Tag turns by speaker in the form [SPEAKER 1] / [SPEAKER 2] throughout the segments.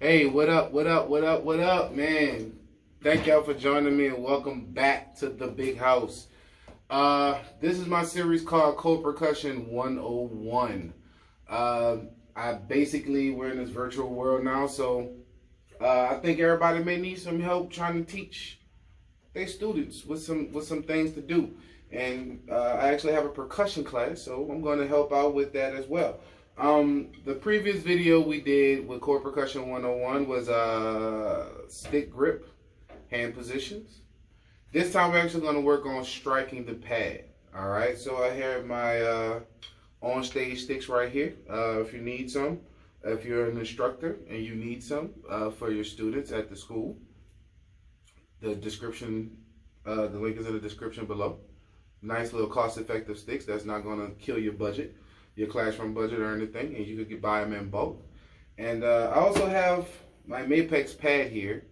[SPEAKER 1] Hey, what up, what up, what up, what up, man? Thank y'all for joining me and welcome back to the big house. This is my series called Chord Percussion 101. We're in this virtual world now, so I think everybody may need some help trying to teach their students with some things to do. And I actually have a percussion class, so I'm going to help out with that as well. The previous video we did with Chord Percussion 101 was stick grip, hand positions. This time we're actually going to work on striking the pad. Alright, so I have my on-stage sticks right here. If you need some, if you're an instructor and you need some for your students at the school, the link is in the description below. Nice little cost-effective sticks that's not going to kill your budget, your classroom budget or anything, and you could buy them in bulk. And I also have my Mapex pad here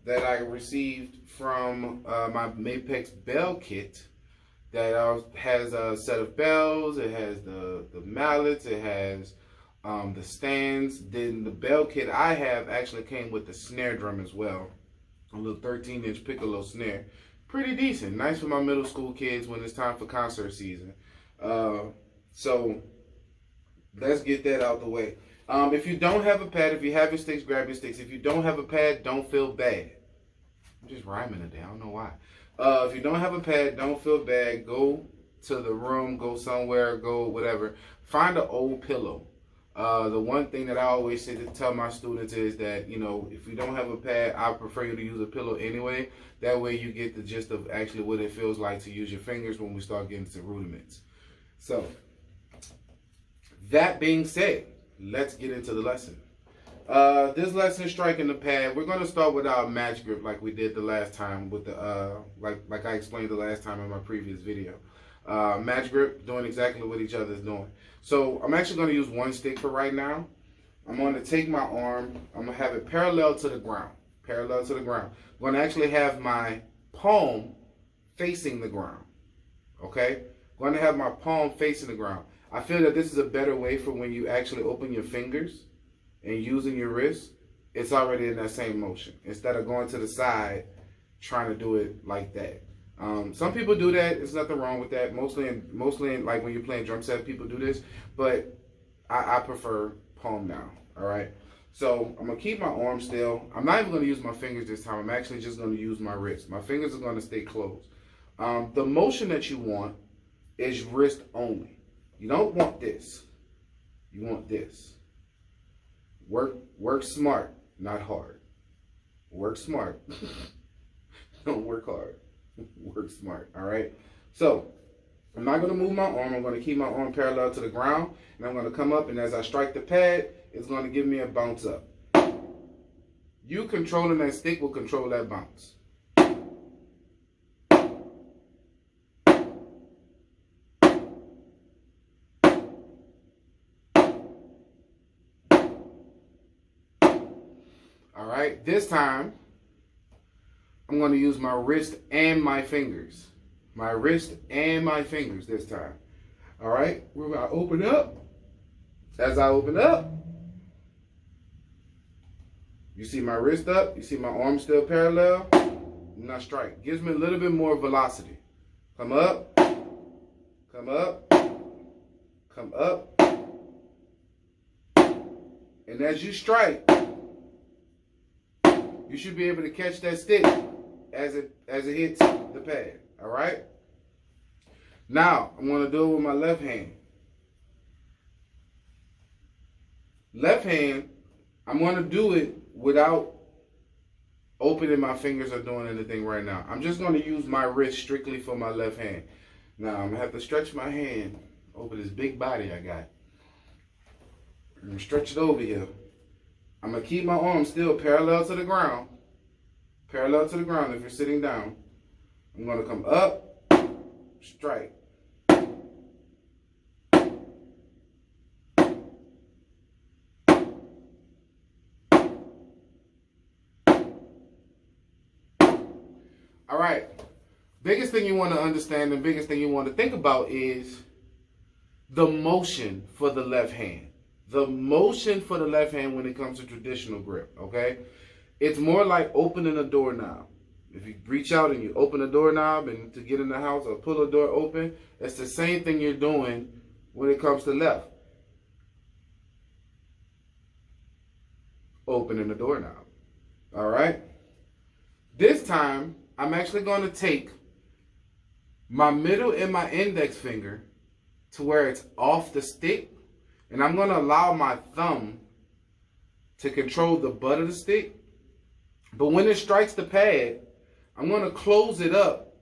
[SPEAKER 1] that I received from my Mapex bell kit that has a set of bells, it has the mallets, it has the stands. Then the bell kit I have actually came with the snare drum as well, a little 13-inch piccolo snare. Pretty decent, nice for my middle school kids when it's time for concert season. So let's get that out the way. If you don't have a pad, if you have your sticks, grab your sticks. If you don't have a pad, don't feel bad. I'm just rhyming today, I don't know why. If you don't have a pad, don't feel bad. Go to the room, go somewhere, go whatever. Find an old pillow. The one thing that I always say to tell my students is that, you know, if you don't have a pad, I prefer you to use a pillow anyway. That way you get the gist of actually what it feels like to use your fingers when we start getting to rudiments. So, that being said, let's get into the lesson. This lesson, striking the pad, we're going to start with our match grip like we did the last time with the, like I explained the last time in my previous video. Match grip, doing exactly what each other is doing. So I'm actually going to use one stick for right now. I'm going to take my arm, I'm going to have it parallel to the ground. Parallel to the ground. I'm going to actually have my palm facing the ground. Okay? I'm going to have my palm facing the ground. I feel that this is a better way for when you actually open your fingers and using your wrist, it's already in that same motion. Instead of going to the side, trying to do it like that. Some people do that. There's nothing wrong with that. Mostly in like when you're playing drum set, people do this. But I prefer palm down. All right. So I'm gonna keep my arm still. I'm not even gonna use my fingers this time. I'm actually just gonna use my wrist. My fingers are gonna stay closed. The motion that you want is wrist only. You don't want this. You want this. Work smart, not hard. Work smart. Don't work hard. Work smart, all right? So, I'm not going to move my arm. I'm going to keep my arm parallel to the ground, and I'm going to come up, and as I strike the pad, it's going to give me a bounce up. You controlling that stick will control that bounce. All right, this time, I'm going to use my wrist and my fingers. My wrist and my fingers this time. All right, we're going to open up. As I open up, you see my wrist up. You see my arm still parallel. And I strike. Gives me a little bit more velocity. Come up. Come up. Come up. And as you strike, you should be able to catch that stick as it hits the pad. All right. Now I'm going to do it with my left hand. Left hand, I'm going to do it without opening my fingers or doing anything right now. I'm just going to use my wrist strictly for my left hand. Now I'm going to have to stretch my hand over this big body I got. I'm going to stretch it over here. I'm going to keep my arm still parallel to the ground. Parallel to the ground if you're sitting down. I'm going to come up, strike. All right. Biggest thing you want to understand and biggest thing you want to think about is the motion for the left hand. the motion for the left hand when it comes to traditional grip, okay? It's more like opening a doorknob. If you reach out and you open a doorknob and to get in the house or pull a door open, it's the same thing you're doing when it comes to left. Opening the doorknob. All right? This time, I'm actually going to take my middle and my index finger to where it's off the stick, and I'm going to allow my thumb to control the butt of the stick. But when it strikes the pad, I'm going to close it up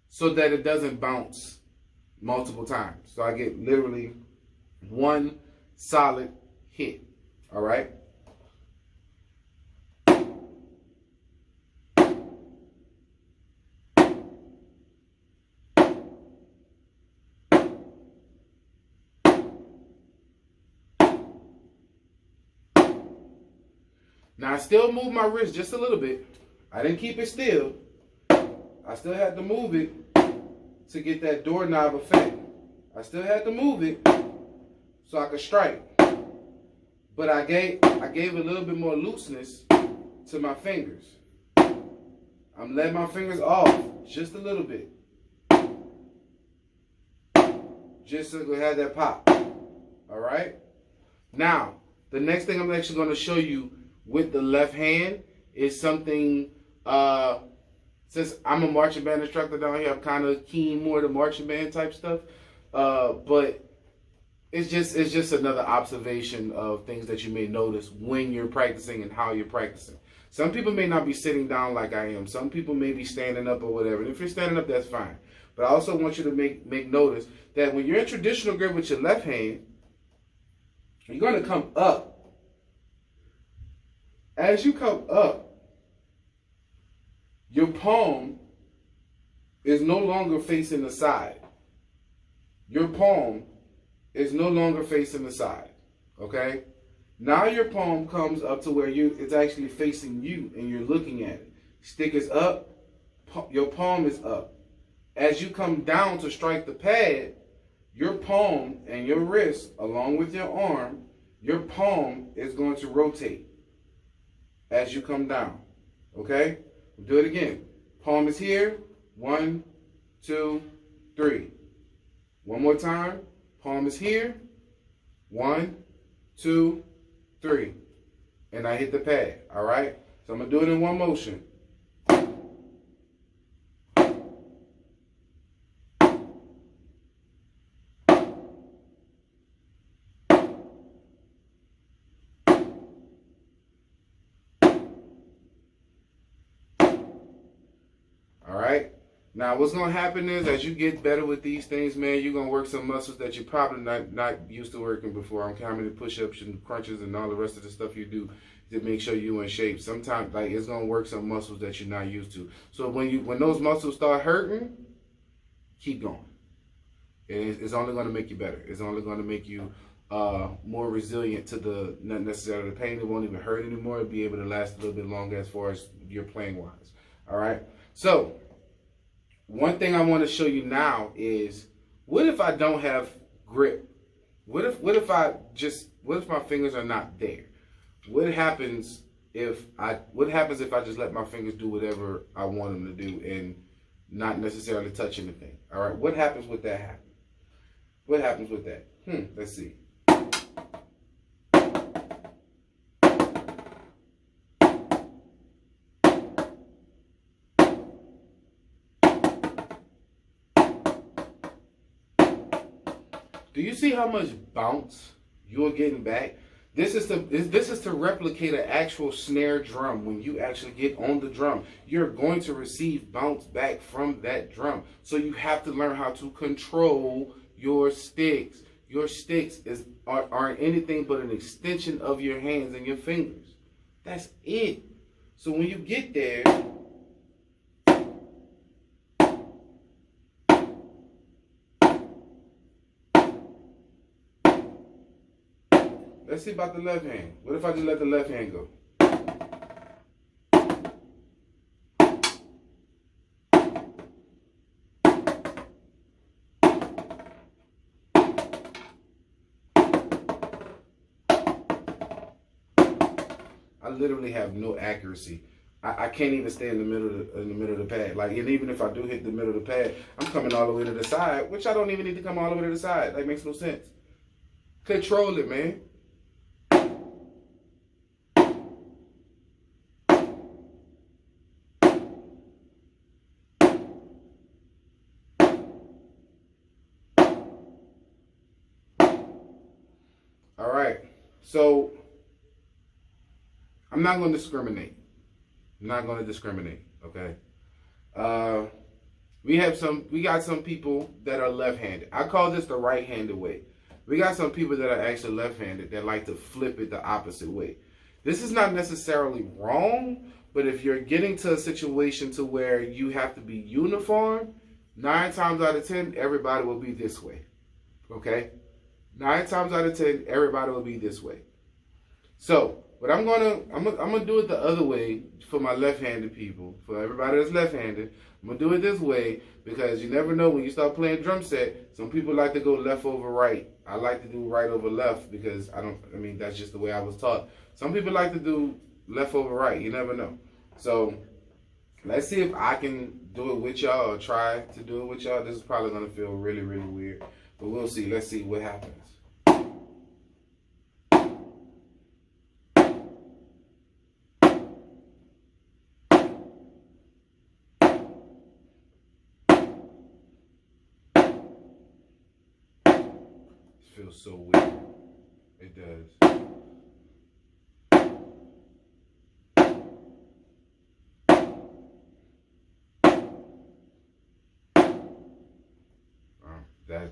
[SPEAKER 1] so that it doesn't bounce multiple times. So I get literally one solid hit. All right? Now I still move my wrist just a little bit. I didn't keep it still. I still had to move it to get that doorknob effect. I still had to move it so I could strike. But I gave a little bit more looseness to my fingers. I'm letting my fingers off just a little bit. Just so we have that pop. Alright? Now, the next thing I'm actually going to show you with the left hand is something, since I'm a marching band instructor down here, I'm kind of keen more to marching band type stuff. But it's just another observation of things that you may notice when you're practicing and how you're practicing. Some people may not be sitting down like I am. Some people may be standing up or whatever. And if you're standing up, that's fine. But I also want you to make notice that when you're in traditional grip with your left hand, you're going to come up. As you come up, your palm is no longer facing the side. Your palm is no longer facing the side, okay? Now your palm comes up to where it's actually facing you and you're looking at it. Stick is up, your palm is up. As you come down to strike the pad, your palm and your wrist, along with your arm, your palm is going to rotate as you come down, okay? We'll do it again. Palm is here, 1, 2, 3. One more time, palm is here, 1, 2, 3. And I hit the pad, all right? So I'm gonna do it in one motion. Now, what's going to happen is, as you get better with these things, man, you're going to work some muscles that you're probably not used to working before. I'm counting the push-ups and crunches and all the rest of the stuff you do to make sure you're in shape. Sometimes, like, it's going to work some muscles that you're not used to. So when those muscles start hurting, keep going. It's only going to make you better. It's only going to make you more resilient to not necessarily the pain. It won't even hurt anymore. It'll be able to last a little bit longer as far as your playing wise. All right? So one thing I want to show you now is, what if I don't have grip? What if my fingers are not there? What happens if I just let my fingers do whatever I want them to do and not necessarily touch anything? All right, what happens with that? What happens with that? Let's see. Do you see how much bounce you're getting back? This is to replicate an actual snare drum. When you actually get on the drum, you're going to receive bounce back from that drum. So you have to learn how to control your sticks. Your sticks aren't anything but an extension of your hands and your fingers. That's it. So when you get there, let's see about the left hand. What if I just let the left hand go? I literally have no accuracy. I can't even stay in the middle of the pad. Like, and even if I do hit the middle of the pad, I'm coming all the way to the side, which I don't even need to come all the way to the side. That makes no sense. Control it, man. All right. So I'm not going to discriminate. I'm not going to discriminate. Okay. We got some people that are left-handed. I call this the right-handed way. We got some people that are actually left-handed that like to flip it the opposite way. This is not necessarily wrong, but if you're getting to a situation to where you have to be uniform, 9 times out of 10, everybody will be this way. Okay? 9 times out of 10, everybody will be this way. So, but I'm gonna do it the other way for my left-handed people. For everybody that's left-handed, I'm gonna do it this way because you never know when you start playing drum set. Some people like to go left over right. I like to do right over left because that's just the way I was taught. Some people like to do left over right. You never know. So let's see if I can do it with y'all or try to do it with y'all. This is probably gonna feel really, really weird, but we'll see. Let's see what happens. Feels so weird. It does.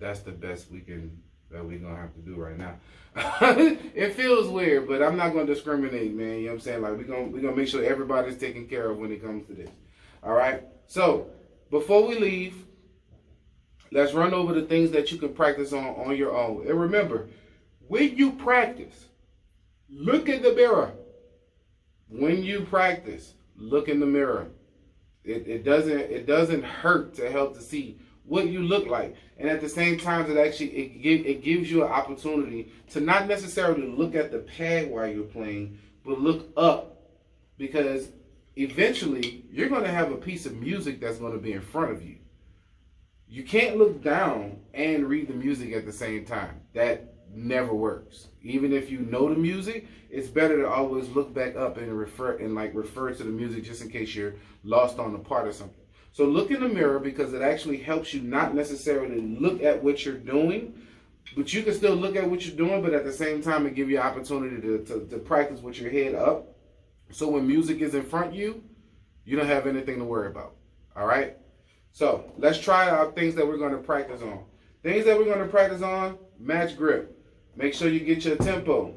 [SPEAKER 1] That's the best we gonna have to do right now. It feels weird, but I'm not gonna discriminate, man. You know what I'm saying? Like we're gonna make sure everybody's taken care of when it comes to this. All right. So before we leave, let's run over the things that you can practice on your own. And remember, when you practice, look in the mirror. When you practice, look in the mirror. It doesn't hurt to help to see what you look like. And at the same time, it gives you an opportunity to not necessarily look at the pad while you're playing, but look up. Because eventually, you're going to have a piece of music that's going to be in front of you. You can't look down and read the music at the same time. That never works. Even if you know the music, it's better to always look back up and refer to the music just in case you're lost on a part or something. So look in the mirror because it actually helps you not necessarily look at what you're doing, but you can still look at what you're doing, but at the same time it gives you an opportunity to practice with your head up. So when music is in front of you, you don't have anything to worry about. All right? So let's try out things that we're going to practice on. Things that we're going to practice on, match grip. Make sure you get your tempo.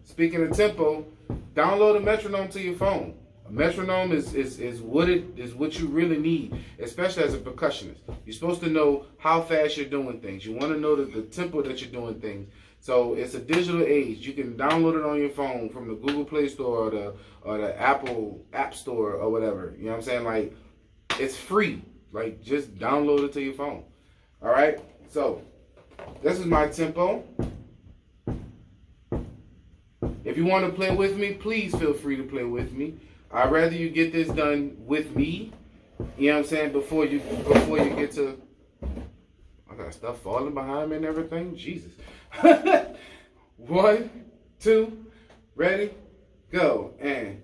[SPEAKER 1] Speaking of tempo, download a metronome to your phone. A metronome is what you really need, especially as a percussionist. You're supposed to know how fast you're doing things. You want to know the tempo that you're doing things. So it's a digital age. You can download it on your phone from the Google Play Store or the Apple App Store or whatever. You know what I'm saying? Like, it's free. Like, just download it to your phone. All right? So, this is my tempo. If you want to play with me, please feel free to play with me. I'd rather you get this done with me. You know what I'm saying? Before you get to... I got stuff falling behind me and everything. Jesus. 1, 2, ready, go, and...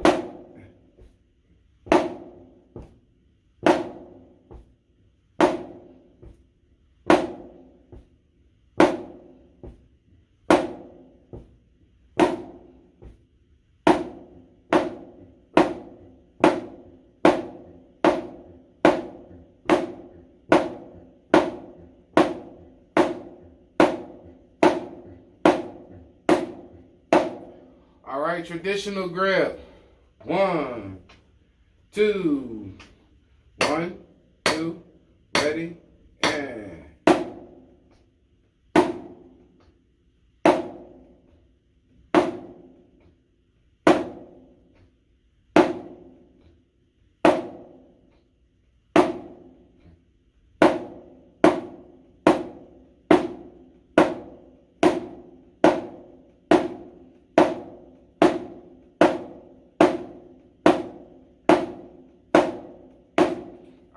[SPEAKER 1] All right, traditional grip. 1, 2, 1, 2, ready, and...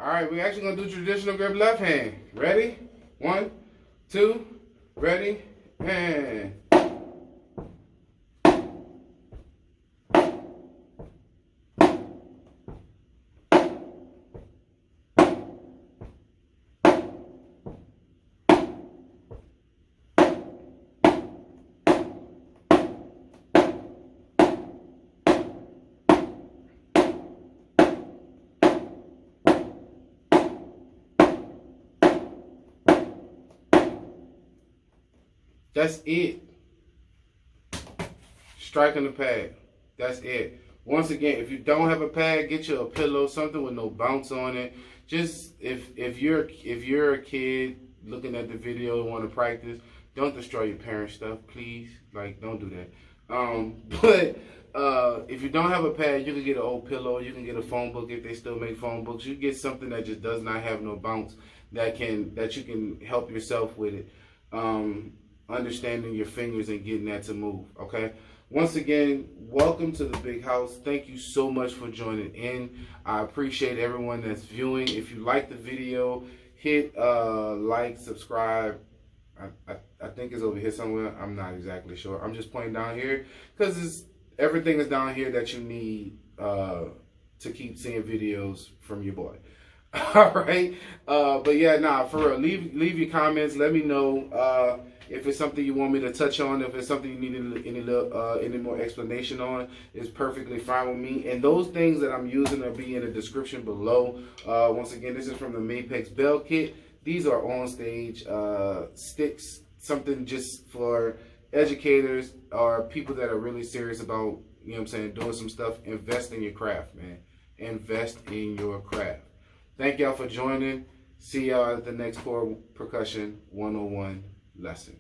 [SPEAKER 1] All right, we're actually gonna do traditional grip left hand. Ready? 1, 2, ready, and. That's it. Striking the pad. That's it. Once again, if you don't have a pad, get you a pillow, something with no bounce on it. Just if you're a kid looking at the video and want to practice, don't destroy your parents' stuff, please. Like, don't do that. But if you don't have a pad, you can get an old pillow. You can get a phone book if they still make phone books. You get something that just does not have no bounce that you can help yourself with it. Understanding your fingers and getting that to move, okay? Once again, welcome to the big house. Thank you so much for joining in. I appreciate everyone that's viewing. If you like the video, hit like, subscribe. I think it's over here somewhere. I'm not exactly sure. I'm just pointing down here because everything is down here that you need to keep seeing videos from your boy. All right, but yeah, nah, for real. Leave your comments. Let me know if it's something you want me to touch on. If it's something you need any more explanation on, it's perfectly fine with me. And those things that I'm using will be in the description below. Once again, this is from the Mapex Bell Kit. These are on stage sticks, something just for educators or people that are really serious about, you know what I'm saying, doing some stuff. Invest in your craft, man. Invest in your craft. Thank y'all for joining. See y'all at the next Percussion 101 lesson.